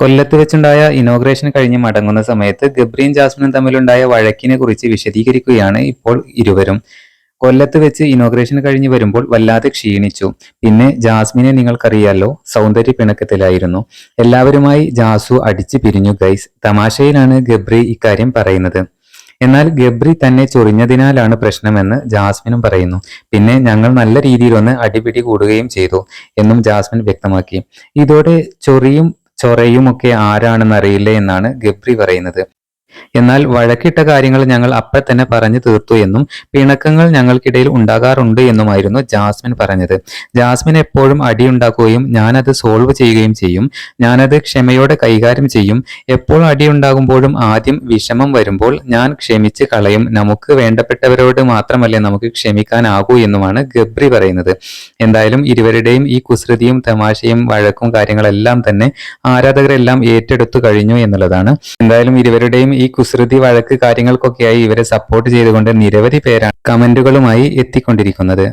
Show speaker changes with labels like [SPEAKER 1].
[SPEAKER 1] കൊല്ലത്ത് വെച്ചുണ്ടായ ഇനോഗ്രേഷൻ കഴിഞ്ഞ് മടങ്ങുന്ന സമയത്ത് ഗബ്രിയും ജാസ്മിനും തമ്മിലുണ്ടായ വഴക്കിനെ കുറിച്ച് വിശദീകരിക്കുകയാണ് ഇപ്പോൾ ഇരുവരും. കൊല്ലത്ത് വെച്ച് ഇനോഗ്രേഷൻ കഴിഞ്ഞ് വരുമ്പോൾ വല്ലാതെ ക്ഷീണിച്ചു. പിന്നെ ജാസ്മിനെ നിങ്ങൾക്കറിയാലോ, സൗന്ദര്യ പിണക്കത്തിലായിരുന്നു. എല്ലാവരുമായി ജാസു അടിച്ചു പിരിഞ്ഞു ഗൈസ്. തമാശയിലാണ് ഗബ്രി ഇക്കാര്യം പറയുന്നത്. എന്നാൽ ഗബ്രി തന്നെ ചൊറിഞ്ഞതിനാലാണ് പ്രശ്നമെന്ന് ജാസ്മിനും പറയുന്നു. പിന്നെ ഞങ്ങൾ നല്ല രീതിയിലൊന്ന് അടിപിടി കൂടുകയും ചെയ്തു എന്നും ജാസ്മിൻ വ്യക്തമാക്കി. ഇതോടെ ചൊറയുമൊക്കെ ആരാണെന്നറിയില്ല എന്നാണ് ഗബ്രി പറയുന്നത്. എന്നാൽ വഴക്കിട്ട കാര്യങ്ങൾ ഞങ്ങൾ അപ്പ തന്നെ പറഞ്ഞു തീർത്തു എന്നും പിണക്കങ്ങൾ ഞങ്ങൾക്കിടയിൽ ഉണ്ടാകാറുണ്ട് എന്നുമായിരുന്നു ജാസ്മിൻ പറഞ്ഞത്. ജാസ്മിൻ എപ്പോഴും അടിയുണ്ടാക്കുകയും ഞാനത് സോൾവ് ചെയ്യുകയും ചെയ്യും. ഞാനത് ക്ഷമയോടെ കൈകാര്യം ചെയ്യും. എപ്പോൾ അടിയുണ്ടാകുമ്പോഴും ആദ്യം വിഷമം വരുമ്പോൾ ഞാൻ ക്ഷമിച്ച് കളയും. നമുക്ക് വേണ്ടപ്പെട്ടവരോട് മാത്രമല്ലേ നമുക്ക് ക്ഷമിക്കാനാകൂ എന്നുമാണ് ഗബ്രി പറയുന്നത്. എന്തായാലും ഇരുവരുടെയും ഈ കുസൃതിയും തമാശയും വഴക്കും കാര്യങ്ങളെല്ലാം തന്നെ ആരാധകരെല്ലാം ഏറ്റെടുത്തു കഴിഞ്ഞു എന്നുള്ളതാണ്. എന്തായാലും ഇരുവരുടെയും ഈ കുസൃതി വഴക്ക് കാര്യങ്ങൾക്കൊക്കെയായി ഇവരെ സപ്പോർട്ട് ചെയ്തുകൊണ്ട് നിരവധി പേരാണ് കമന്റുകളുമായി എത്തിക്കൊണ്ടിരിക്കുന്നത്.